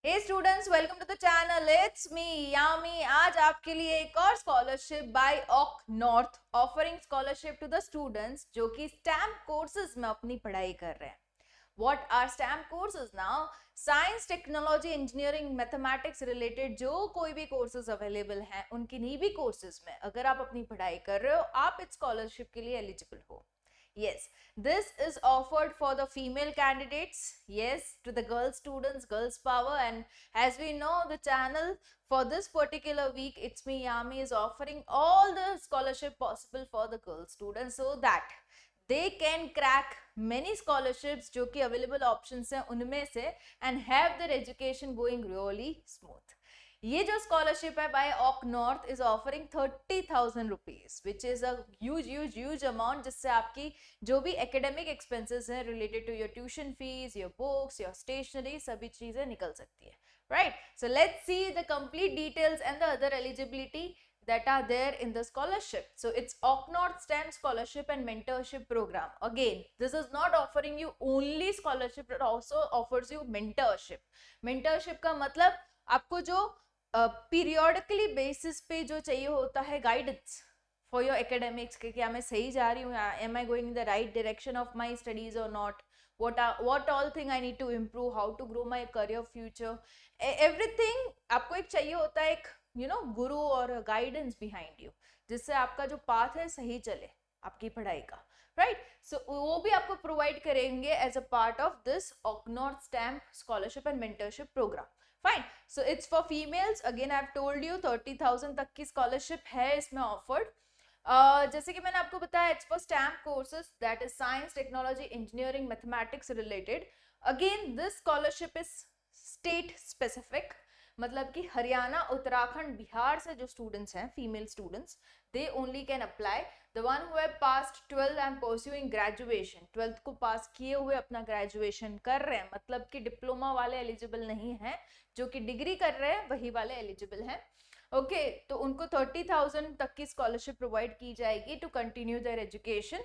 Hey students, welcome to the channel. It's me Yami. आज आपके लिए एक और scholarship by OakNorth offering scholarship to the students जो कि स्टैम्प कोर्सेज में अपनी पढ़ाई कर रहे हैं। What are STEM courses? Now science, technology, engineering, mathematics related जो कोई भी कोर्सेज अवेलेबल हैं, उनकी नहीं भी कोर्सेज में अगर आप अपनी पढ़ाई कर रहे हो, आप इस स्कॉलरशिप के लिए एलिजिबल हो। Yes, this is offered for the female candidates. Yes, to the girl students, girls power. And as we know, the channel for this particular week, It's Me Yami, is offering all the scholarship possible for the girl students so that they can crack many scholarships जो कि available options हैं उनमें से and have their education going really smooth. ये जो scholarship है by OakNorth is offering 30,000 rupees which is a huge amount, जिससे आपकी जो भी एकेडमिक एक्सपेंसेस हैं related to your tuition fees, your books, your stationery, सभी चीजें निकल सकती है। Right, so let's see the complete details and the other eligibility that are there in the scholarship. So it's OakNorth STEM scholarship and mentorship program. Again, this is not offering you only scholarship, but also offers you mentorship. Mentorship का मतलब आपको जो periodically basis पे जो चाहिए होता है guidance for your academics के, क्या मैं सही जा रही हूँ, am I going in the right direction of my studies और not, what all thing I need to improve, how to grow my career future, everything आपको एक चाहिए होता है, एक गुरु और गाइडेंस बिहाइंड यू, जिससे आपका जो पाथ है सही चले आपकी पढ़ाई का। राइट, सो वो भी आपको प्रोवाइड करेंगे as a part of this OakNorth STEM scholarship and mentorship programme. Fine, so it's for females. Again I have told you 30,000 तक की स्कॉलरशिप है इसमें ऑफर्ड। जैसे कि मैंने आपको बताया, it's for stamp courses, that is science, technology, engineering, mathematics related. Again this scholarship is state specific, मतलब कि हरियाणा, उत्तराखंड, बिहार से जो स्टूडेंट्स हैं, female students, they only can apply. The one who have passed 12th and pursuing graduation, 12th को पास किए हुए अपना graduation कर रहे हैं, मतलब कि डिप्लोमा वाले एलिजिबल नहीं हैं, जो कि डिग्री कर रहे हैं वही वाले एलिजिबल हैं। ओके, तो उनको 30,000 तक की स्कॉलरशिप प्रोवाइड की जाएगी to continue their education.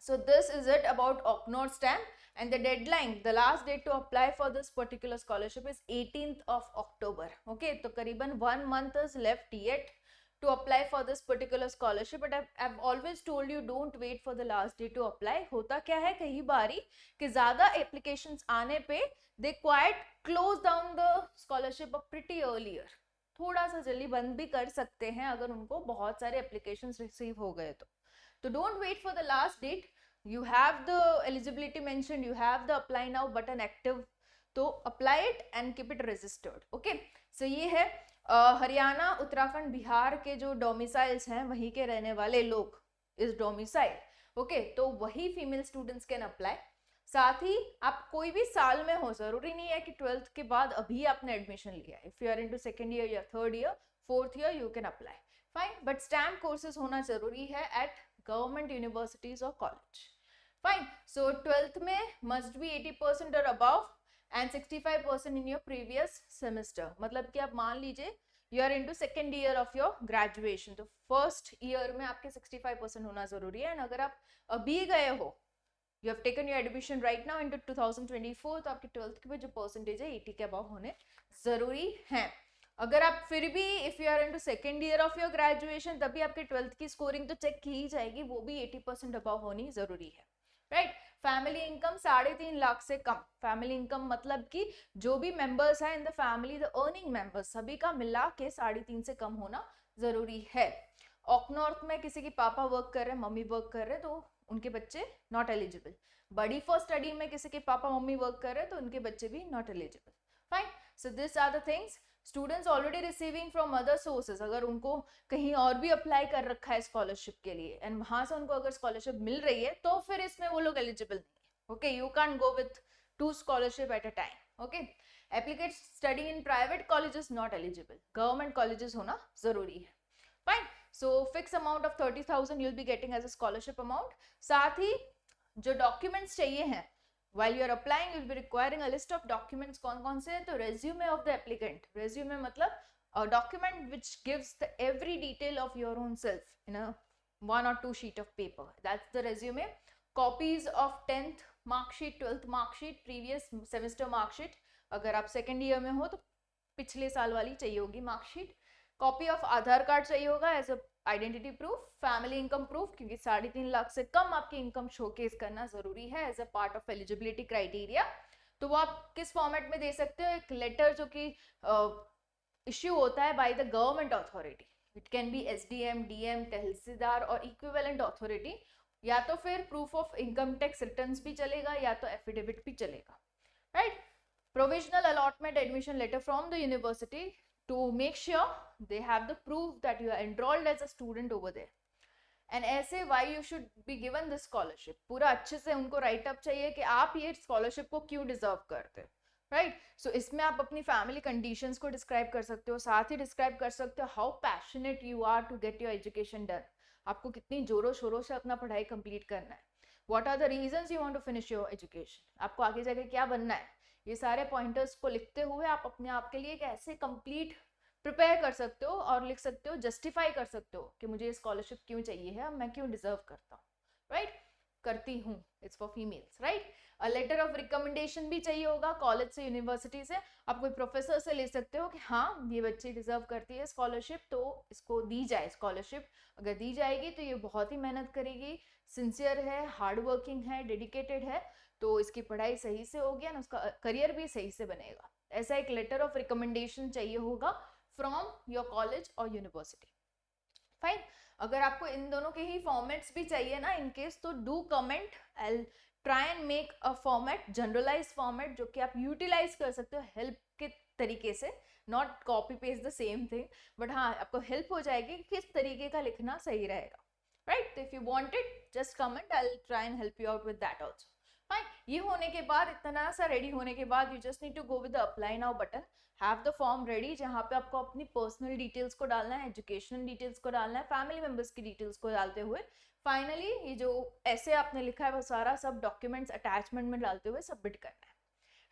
So this is it about OakNorth STEM, and the deadline, the last date to apply for this particular scholarship is 18th of October. Okay, तो करीबन 1 month is left yet to apply for this particular scholarship, but I've always told you don't wait for the last day to apply. होता क्या है कई बारी कि ज़्यादा applications आने पे they quite close down the scholarship pretty earlier, थोड़ा सा जल्दी बंद भी कर सकते हैं अगर उनको बहुत सारे applications रिसीव हो गए तो don't wait for the last date. You have the eligibility mentioned, you have the apply now button active, तो apply it and keep it registered. Okay, so ये है हरियाणा, उत्तराखंड, बिहार के जो डोमिसाइल्स हैं वहीं के रहने वाले लोग इस डोमिसाइल, ओके, तो वही फीमेल स्टूडेंट्स कैन अप्लाई। साथ ही आप कोई भी साल में हो, जरूरी नहीं है कि 12th के बाद अभी आपने एडमिशन लिया है। If you are into second year या third year, fourth year, you can apply, fine, but STEM courses होना जरूरी है एट गवर्नमेंट यूनिवर्सिटीज और कॉलेज। फाइन, सो 12th में मस्ट बी 80% और above and 65% in your previous semester, मतलब कि आप मान लीजिए you are into second year of your graduation, तो फर्स्ट ईयर में आपके 65% होना जरूरी है। एंड अगर आप अभी गए हो, you have taken your admission right now into 2024, तो आपके 12th के जो परसेंटेज है 80 के अबव होने जरूरी है। अगर आप फिर भी if you are into second year of your graduation, तभी आपके 12th की स्कोरिंग तो चेक की जाएगी, वो भी 80% अबव होनी जरूरी है। राइट, फैमिली इनकम 3.5 लाख से कम। फैमिली इनकम मतलब कि जो भी मेंबर्स हैं in the family, the earning members, सभी का मिला के 3.5 से कम होना जरूरी है। ऑक नॉर्थ में किसी की पापा वर्क कर रहे हैं, मम्मी वर्क कर रहे हैं, तो उनके बच्चे नॉट एलिजिबल। बड़ी फॉर स्टडी में किसी के पापा मम्मी वर्क कर रहे हैं, तो उनके बच्चे भी not eligible. Fine, so this are the things. Students already receiving from other sources, अगर उनको कहीं और भी अप्लाई कर रखा है स्कॉलरशिप के लिए एंड वहां से उनको अगर स्कॉलरशिप मिल रही है, तो फिर इसमें वो लोग एलिजिबल नहीं है। Okay, you can go with 2 scholarship at a time. Okay, applicant study in private colleges not eligible, government colleges होना जरूरी है। Fine, so fix amount of 30,000 you will be getting as a scholarship amount. साथ ही जो documents चाहिए हैं, while you are applying you will be requiring a list of documents। कौन से हैं? तो resume of the applicant, resume मतलब a document which gives the every detail of your own self in a 1 or 2 sheet of paper, that's the resume। copies of 10th mark sheet, 12th mark sheet, previous semester mark sheet, अगर आप second year में हो तो पिछले साल वाली चाहिए होगी marksheet. Copy of Aadhaar card चाहिए होगा as a identity proof. Family income proof, क्योंकि 3.5 लाख से कम आपकी इनकम शोकेस करना जरूरी है as a part of eligibility criteria. तो वो आप किस फॉर्मेट में दे सकते हो? एक लेटर जो कि इश्यू होता है by the government authority, it can be SDM, DM, तहसीलदार और इक्विवेलेंट अथॉरिटी, या तो फिर proof of income tax returns भी चलेगा या तो एफिडेविट भी चलेगा, right? Provisional allotment admission letter from the university to make sure they have the proof that you are enrolled as a student over there. And ऐसे why you should be given this scholarship, पूरा अच्छे से उनको right up चाहिए कि आप ये scholarship को क्यों डिजर्व करते हो, राइट? सो इसमें आप अपनी फैमिली कंडीशंस को डिस्क्राइब कर सकते हो, साथ ही डिस्क्राइब कर सकते हो how passionate you are to get your education done, आपको कितनी जोरों शोरों से अपना पढ़ाई कंप्लीट करना है, what are the reasons you want to finish your education, आपको आगे जाके क्या बनना है। ये सारे पॉइंटर्स को लिखते हुए आप अपने आप के लिए कैसे कंप्लीट प्रिपेयर कर सकते हो और लिख सकते हो, जस्टिफाई कर सकते हो कि मुझे स्कॉलरशिप क्यों चाहिए है, मैं क्यों डिजर्व करता हूँ, राइट? करती हूँ, it's for females, right? Letter of recommendation भी चाहिए होगा कॉलेज से, यूनिवर्सिटी से। आप कोई प्रोफेसर से ले सकते हो कि हाँ ये बच्ची डिजर्व करती है स्कॉलरशिप, तो इसको दी जाए स्कॉलरशिप। अगर दी जाएगी तो ये बहुत ही मेहनत करेगी, सिंसियर है, हार्ड वर्किंग है, डेडिकेटेड है, तो इसकी पढ़ाई सही से होगी और उसका करियर भी सही से बनेगा। ऐसा एक लेटर ऑफ रिकमेंडेशन चाहिए होगा फ्रॉम योर कॉलेज और यूनिवर्सिटी, फाइन। अगर आपको इन दोनों के ही फॉर्मेट्स भी चाहिए ना इन केस, तो do comment, I try and make a format, generalise format, जो कि आप यूटिलाइज कर सकते हो हेल्प के तरीके से, not copy paste the same thing, but हाँ आपको हेल्प हो जाएगी किस तरीके का लिखना सही रहेगा, राइट? तो if you want it just comment, I will try and help you out with that also, fine. ये होने के बाद, इतना सा रेडी होने के बाद, you just need to go with the apply now button, have the form ready, जहाँ पे आपको अपनी पर्सनल डिटेल्स को डालना है, एजुकेशनल डिटेल्स को डालना है, फैमिली मेंबर्स की डिटेल्स को डालते हुए फाइनली ये जो ऐसे आपने लिखा है वो सारा सब डॉक्यूमेंट्स अटैचमेंट में डालते हुए सबमिट करना है,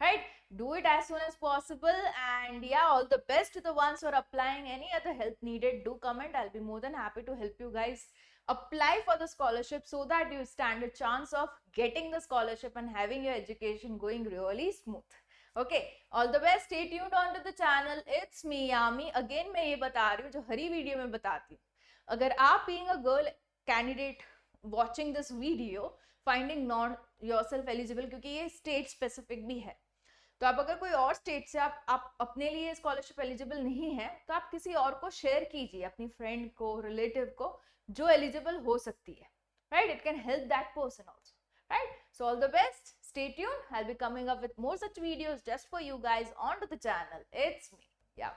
right? Do it as soon as possible, and yeah, all the best to the ones who are applying. Any other help needed, do comment, I'll be more than happy to help you guys apply for the scholarship so that you stand a chance of getting the scholarship and having your education going really smooth. Okay, all the best, stay tuned on to the channel, it's me Yami again। मैं ये बता रही हूँ जो हरी video में बताती हूँ, अगर आप being a girl candidate watching this video finding not yourself eligible, क्योंकि ये state specific भी है, तो आप अगर कोई और स्टेट से आप अपने लिए स्कॉलरशिप एलिजिबल नहीं है, तो आप किसी और को शेयर कीजिए, अपनी फ्रेंड को, रिलेटिव को, जो एलिजिबल हो सकती है, right? It can help that person also, right? So all the best, stay tuned, I will be coming up with more such videos just for you guys on to the channel, it's me, या।